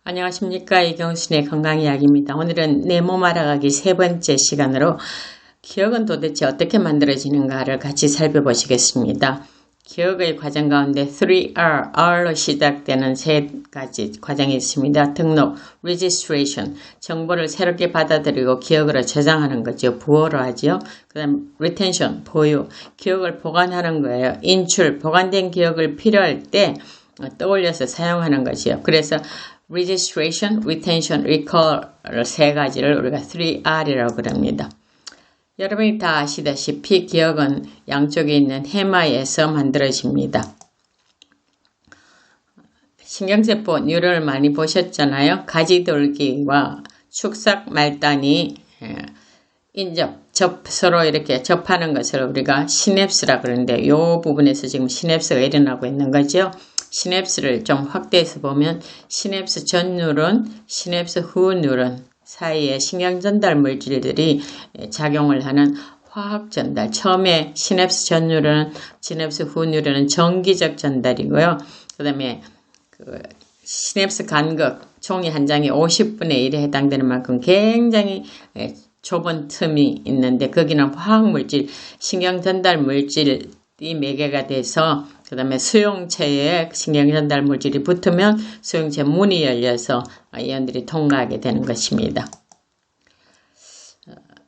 안녕하십니까. 이경순의 건강이야기입니다. 오늘은 내 몸 알아가기 세 번째 시간으로 기억은 도대체 어떻게 만들어지는가를 같이 살펴보시겠습니다. 기억의 과정 가운데 3R, R로 시작되는 세 가지 과정이 있습니다. 등록, registration, 정보를 새롭게 받아들이고 기억으로 저장하는 거죠. 부호로 하죠. 그 다음 retention, 보유, 기억을 보관하는 거예요. 인출, 보관된 기억을 필요할 때 떠올려서 사용하는 것이요. 그래서 registration, retention, recall 세 가지를 우리가 3R이라고 그럽니다. 여러분이 다 아시다시피 기억은 양쪽에 있는 해마에서 만들어집니다. 신경세포 뉴런을 많이 보셨잖아요. 가지돌기와 축삭 말단이 서로 이렇게 접하는 것을 우리가 시냅스라 그러는데 이 부분에서 지금 시냅스가 일어나고 있는 거죠. 시냅스를 좀 확대해서 보면 시냅스 전 뉴런, 시냅스 후 뉴런 사이에 신경전달 물질들이 작용을 하는 화학 전달. 처음에 시냅스 전 뉴런, 시냅스 후 뉴런은 전기적 전달이고요. 그 다음에 시냅스 간극, 종이 한 장이 50분의 1에 해당되는 만큼 굉장히 좁은 틈이 있는데 거기는 화학물질, 신경전달 물질이 매개가 돼서 그 다음에 수용체에 신경전달 물질이 붙으면 수용체 문이 열려서 이온들이 통과하게 되는 것입니다.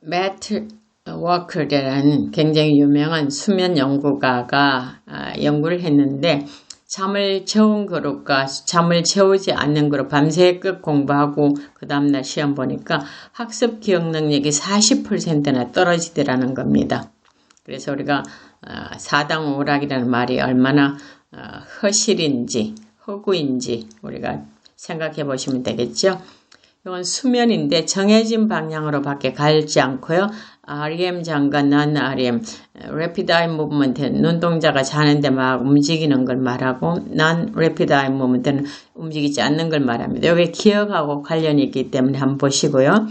매트 워커라는 굉장히 유명한 수면 연구가가 연구를 했는데 잠을 채운 그룹과 잠을 채우지 않는 그룹 밤새껏 공부하고 그 다음날 시험 보니까 학습 기억 능력이 40%나 떨어지더라는 겁니다. 그래서 우리가 사당오락이라는 말이 얼마나 허실인지 허구인지 우리가 생각해 보시면 되겠죠. 이건 수면인데 정해진 방향으로 밖에 가지 않고요. REM 장과 non-REM, Rapid Eye Movement는 눈동자가 자는데 막 움직이는 걸 말하고 non-Rapid Eye Movement는 움직이지 않는 걸 말합니다. 여기 기억하고 관련이 있기 때문에 한번 보시고요.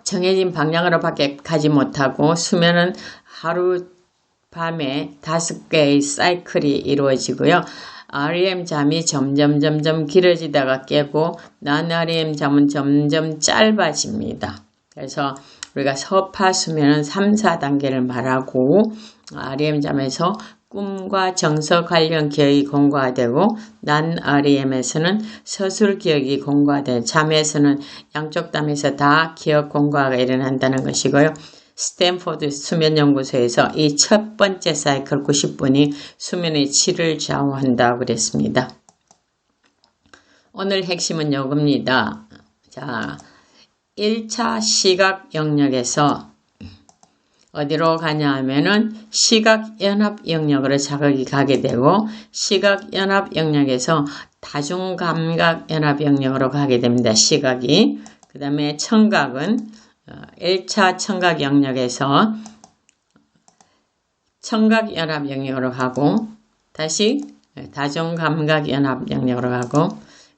정해진 방향으로 밖에 가지 못하고 수면은 하루 밤에 5개의 사이클이 이루어지고요. REM 잠이 점점 길어지다가 깨고 non-REM 잠은 점점 짧아집니다. 그래서 우리가 서파 수면은 3, 4단계를 말하고 REM 잠에서 꿈과 정서 관련 기억이 공고화되고 non-REM에서는 서술 기억이 공고화되는 잠에서는 양쪽 담에서 다 기억 공고화가 일어난다는 것이고요. 스탠포드 수면연구소에서 이 첫 번째 사이클 90분이 수면의 질을 좌우한다고 그랬습니다. 오늘 핵심은 요겁니다. 자, 1차 시각 영역에서 어디로 가냐 하면은 시각연합 영역으로 자극이 가게 되고 시각연합 영역에서 다중감각 연합 영역으로 가게 됩니다. 시각이. 그 다음에 청각은 1차 청각 영역에서 청각연합 영역으로 가고 다시 다중감각연합 영역으로 가고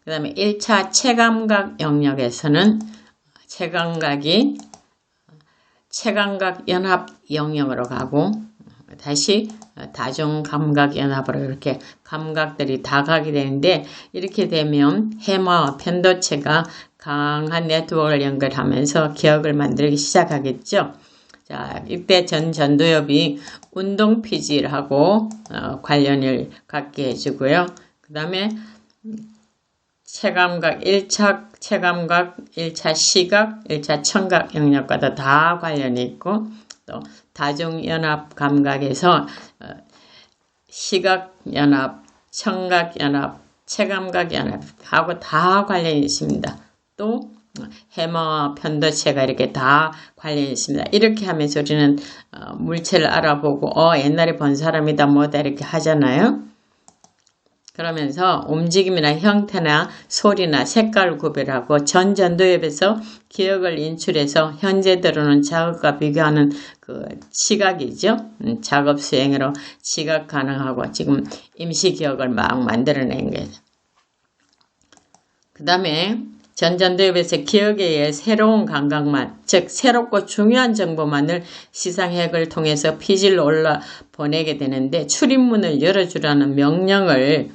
그 다음에 1차 체감각 영역에서는 체감각이 체감각연합 영역으로 가고 다시 다중감각연합으로 이렇게 감각들이 다 가게 되는데 이렇게 되면 해마와 편도체가 강한 네트워크를 연결하면서 기억을 만들기 시작하겠죠. 자, 이때 전두엽이 운동피질하고 관련을 갖게 해주고요. 그 다음에 체감각, 1차 체감각, 1차 시각, 1차 청각 영역과도 다 관련이 있고 또 다중연합 감각에서 시각연합, 청각연합, 체감각연합하고 다 관련이 있습니다. 또 해마와 편도체가 이렇게 다 관련이 있습니다. 이렇게 하면서 우리는 물체를 알아보고 옛날에 본 사람이다 뭐다 이렇게 하잖아요. 그러면서 움직임이나 형태나 소리나 색깔을 구별하고 전두엽에서 기억을 인출해서 현재 들어오는 자극과 비교하는 그 시각이죠. 작업 수행으로 지각 가능하고 지금 임시 기억을 막 만들어낸 거예요. 그 다음에 전두엽에서 기억에 의해 새로운 감각만, 즉 새롭고 중요한 정보만을 시상핵을 통해서 피질로 올라 보내게 되는데 출입문을 열어주라는 명령을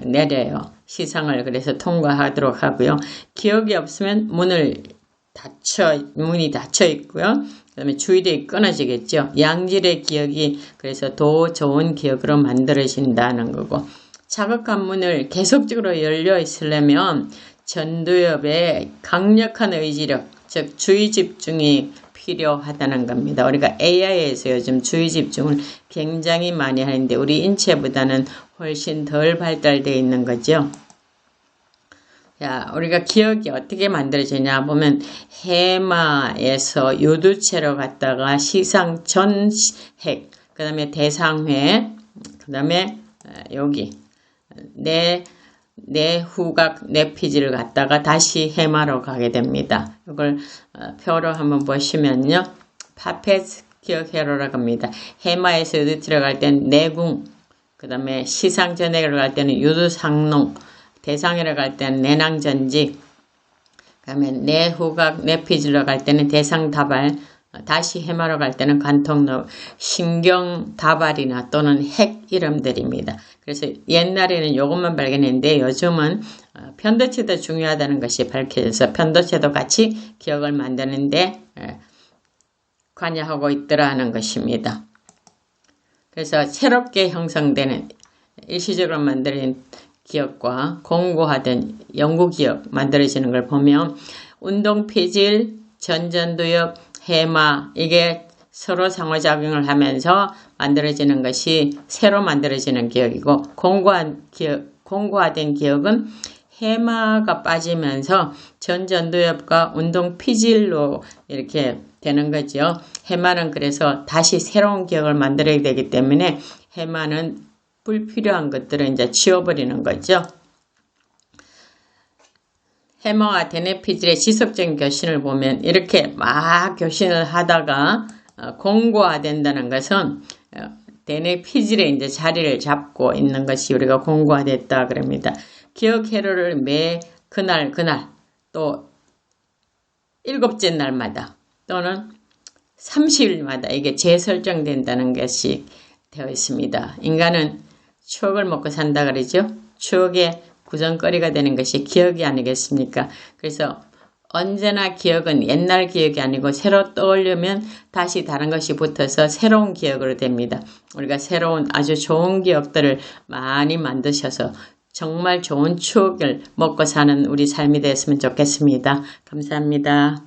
내려요. 시상을 그래서 통과하도록 하고요. 기억이 없으면 문이 닫혀 있고요. 그 다음에 주의력이 끊어지겠죠. 양질의 기억이 그래서 더 좋은 기억으로 만들어진다는 거고, 자극한 문을 계속적으로 열려 있으려면 전두엽에 강력한 의지력, 즉 주의 집중이 필요하다는 겁니다. 우리가 AI에서 요즘 주의 집중을 굉장히 많이 하는데 우리 인체보다는 훨씬 덜 발달되어 있는 거죠. 자, 우리가 기억이 어떻게 만들어지냐 보면 해마에서 요두체로 갔다가 시상 전핵, 그 다음에 대상회, 그 다음에 여기 내 후각 내피지를 갔다가 다시 해마로 가게 됩니다. 이걸 표로 한번 보시면요. 파펫 기억회로라고 합니다. 해마에서 요두체로 갈 때는 내궁, 그 다음에 시상 전핵으로 갈 때는 요두상농, 대상회로 갈 때는 내낭전직, 그 다음에 내후각 내피질로 갈 때는 대상다발, 다시 해마로 갈 때는 관통로, 신경다발이나 또는 핵 이름들입니다. 그래서 옛날에는 이것만 발견했는데 요즘은 편도체도 중요하다는 것이 밝혀져서 편도체도 같이 기억을 만드는데 관여하고 있더라는 것입니다. 그래서 새롭게 형성되는 일시적으로 만들어진 기억과 공고화된 연구기억 만들어지는 걸 보면 운동피질, 전전두엽, 해마 이게 서로 상호작용을 하면서 만들어지는 것이 새로 만들어지는 기억이고, 공고화된 기억은 해마가 빠지면서 전전두엽과 운동피질로 이렇게 되는 거죠. 해마는 그래서 다시 새로운 기억을 만들어야 되기 때문에 해마는 불필요한 것들을 이제 치워버리는 거죠. 해마와 대뇌피질의 지속적인 교신을 보면 이렇게 막 교신을 하다가 공고화된다는 것은 대뇌피질에 이제 자리를 잡고 있는 것이 우리가 공고화됐다 그럽니다. 기억 회로를 매 그날 또 7째 날마다 또는 30일마다 이게 재설정된다는 것이 되어 있습니다. 인간은 추억을 먹고 산다 그러죠. 추억의 구정거리가 되는 것이 기억이 아니겠습니까? 그래서 언제나 기억은 옛날 기억이 아니고 새로 떠오르면 다시 다른 것이 붙어서 새로운 기억으로 됩니다. 우리가 새로운 아주 좋은 기억들을 많이 만드셔서 정말 좋은 추억을 먹고 사는 우리 삶이 됐으면 좋겠습니다. 감사합니다.